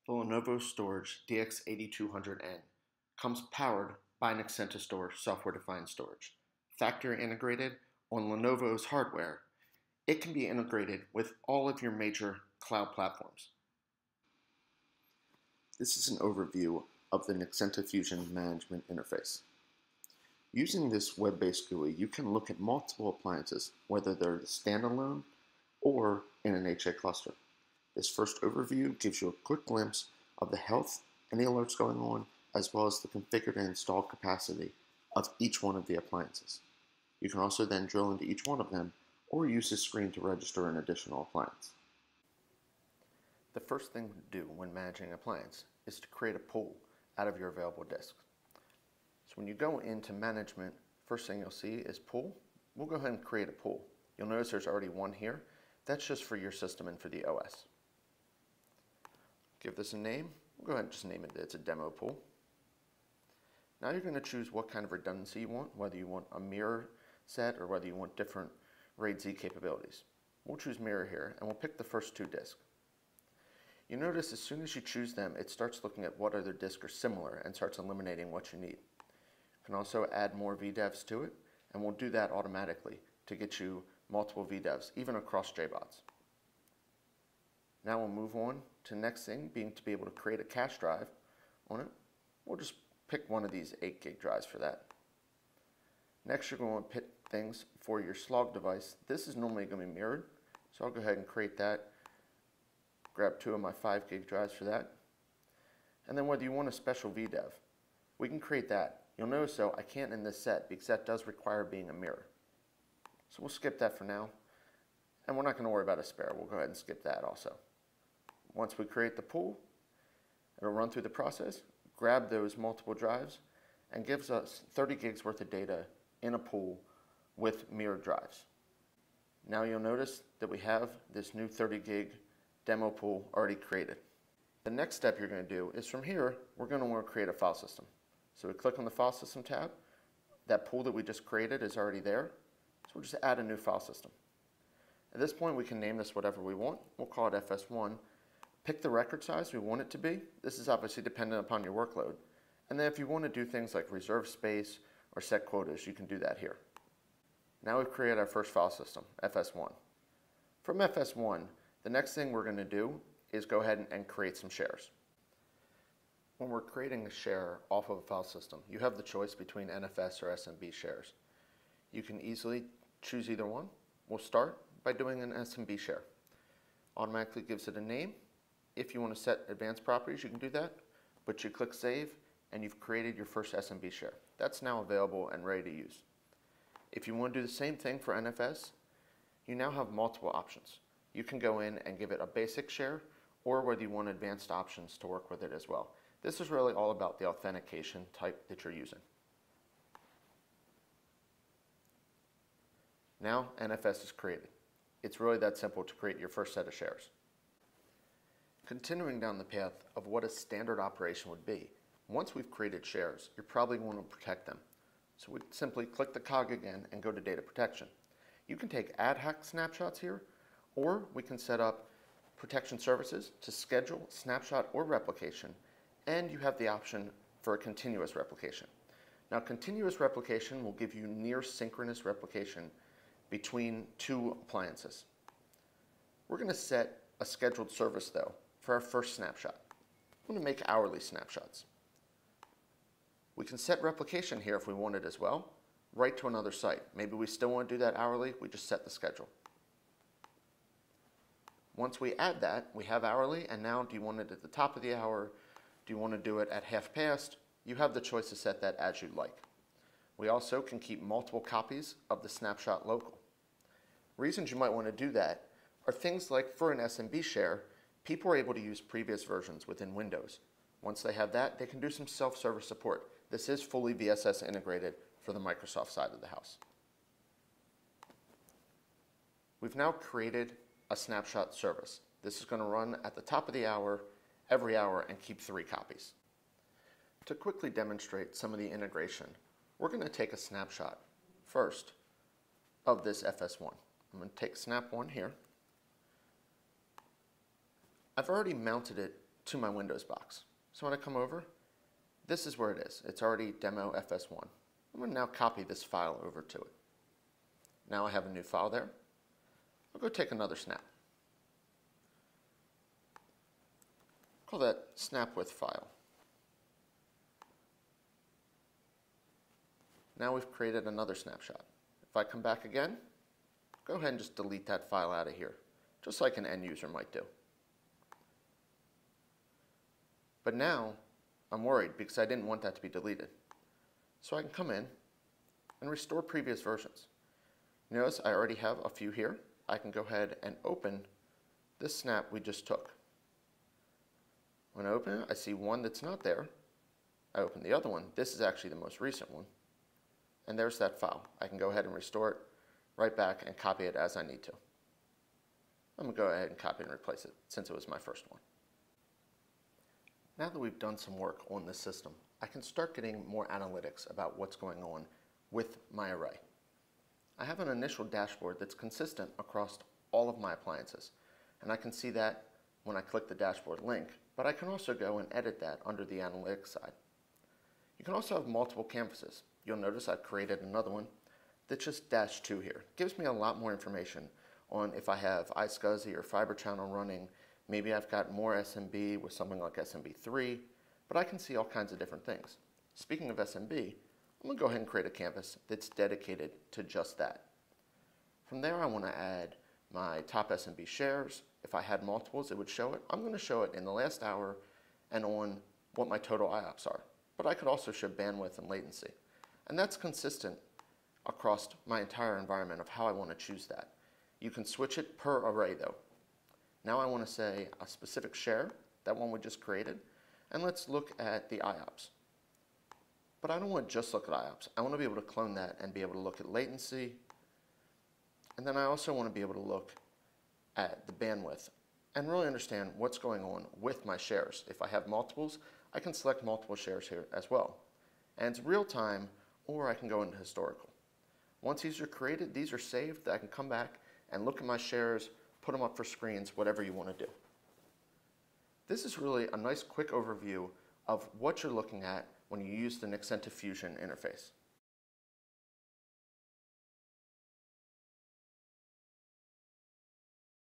The Lenovo Storage DX8200N comes powered by NexentaStor software-defined storage. Factory integrated on Lenovo's hardware, it can be integrated with all of your major cloud platforms. This is an overview of the Nexenta Fusion Management Interface. Using this web-based GUI, you can look at multiple appliances, whether they're standalone or in an HA cluster. This first overview gives you a quick glimpse of the health, any alerts going on, as well as the configured and installed capacity of each one of the appliances. You can also then drill into each one of them or use this screen to register an additional appliance. The first thing to do when managing an appliance is to create a pool out of your available disks. So when you go into management, first thing you'll see is pool. We'll go ahead and create a pool. You'll notice there's already one here. That's just for your system and for the OS. Give this a name. We'll go ahead and just name it. It's a demo pool. Now you're going to choose what kind of redundancy you want, whether you want a mirror set or whether you want different RAID Z capabilities. We'll choose mirror here and we'll pick the first two disks. You notice as soon as you choose them, it starts looking at what other disks are similar and starts eliminating what you need. You can also add more VDEVs to it, and we'll do that automatically to get you multiple VDEVs, even across JBODs. Now we'll move on to the next thing, being to be able to create a cache drive on it. We'll just pick one of these 8 gig drives for that. Next, you're going to pick things for your slog device. This is normally going to be mirrored, so I'll go ahead and create that. Grab 2 of my 5 gig drives for that. And then whether you want a special VDEV, we can create that. You'll notice though, I can't in this set because that does require being a mirror. So we'll skip that for now. And we're not going to worry about a spare. We'll go ahead and skip that also. Once we create the pool, it'll run through the process, grab those multiple drives, and gives us 30 gigs worth of data in a pool with mirrored drives. Now you'll notice that we have this new 30 gig demo pool already created. The next step you're going to do is from here, we're going to want to create a file system. So we click on the file system tab. That pool that we just created is already there. So we'll just add a new file system. At this point, we can name this whatever we want. We'll call it FS1. Pick the record size we want it to be. This is obviously dependent upon your workload. And then if you want to do things like reserve space or set quotas, you can do that here. Now we've created our first file system, FS1. From FS1, the next thing we're going to do is go ahead and create some shares. When we're creating a share off of a file system, you have the choice between NFS or SMB shares. You can easily choose either one. We'll start by doing an SMB share. Automatically gives it a name. If you want to set advanced properties, you can do that, but you click save and you've created your first SMB share. That's now available and ready to use. If you want to do the same thing for NFS, you now have multiple options. You can go in and give it a basic share or whether you want advanced options to work with it as well. This is really all about the authentication type that you're using. Now NFS is created. It's really that simple to create your first set of shares. Continuing down the path of what a standard operation would be, once we've created shares, you're probably going to protect them. So we simply click the cog again and go to data protection. You can take ad hoc snapshots here, or we can set up protection services to schedule, snapshot, or replication, and you have the option for a continuous replication. Now, continuous replication will give you near synchronous replication between two appliances. We're going to set a scheduled service though for our first snapshot. I'm going to make hourly snapshots. We can set replication here if we want it as well, right to another site. Maybe we still want to do that hourly, we just set the schedule. Once we add that, we have hourly, and now do you want it at the top of the hour? Do you want to do it at half past? You have the choice to set that as you'd like. We also can keep multiple copies of the snapshot local. Reasons you might want to do that are things like for an SMB share, people are able to use previous versions within Windows. Once they have that, they can do some self-service support. This is fully VSS integrated for the Microsoft side of the house. We've now created a snapshot service. This is going to run at the top of the hour, every hour, and keep 3 copies. To quickly demonstrate some of the integration, we're going to take a snapshot first of this FS1. I'm going to take snap 1 here. I've already mounted it to my Windows box. So when I come over, this is where it is. It's already demo FS1. I'm going to now copy this file over to it. Now I have a new file there. I'll go take another snap. Call that snap with file. Now we've created another snapshot. If I come back again, go ahead and just delete that file out of here, just like an end user might do. But now I'm worried because I didn't want that to be deleted. So I can come in and restore previous versions. Notice I already have a few here. I can go ahead and open this snap we just took. When I open it, I see one that's not there. I open the other one. This is actually the most recent one. And there's that file. I can go ahead and restore it right back and copy it as I need to. I'm going to go ahead and copy and replace it since it was my first one. Now that we've done some work on this system, I can start getting more analytics about what's going on with my array. I have an initial dashboard that's consistent across all of my appliances, and I can see that when I click the dashboard link, but I can also go and edit that under the analytics side. You can also have multiple canvases. You'll notice I've created another one that's just -2 here. It gives me a lot more information on if I have iSCSI or Fiber Channel running. Maybe I've got more SMB with something like SMB3, but I can see all kinds of different things. Speaking of SMB, I'm going to go ahead and create a canvas that's dedicated to just that. From there, I want to add my top SMB shares. If I had multiples, it would show it. I'm going to show it in the last hour and on what my total IOPS are. But I could also show bandwidth and latency. And that's consistent across my entire environment of how I want to choose that. You can switch it per array though. Now I want to say a specific share, that one we just created, and let's look at the IOPS. But I don't want to just look at IOPS. I want to be able to clone that and be able to look at latency. And then I also want to be able to look at the bandwidth and really understand what's going on with my shares. If I have multiples, I can select multiple shares here as well. And it's real time, or I can go into historical. Once these are created, these are saved. I can come back and look at my shares, put them up for screens, whatever you want to do. This is really a nice quick overview of what you're looking at when you use the Nexenta Fusion interface.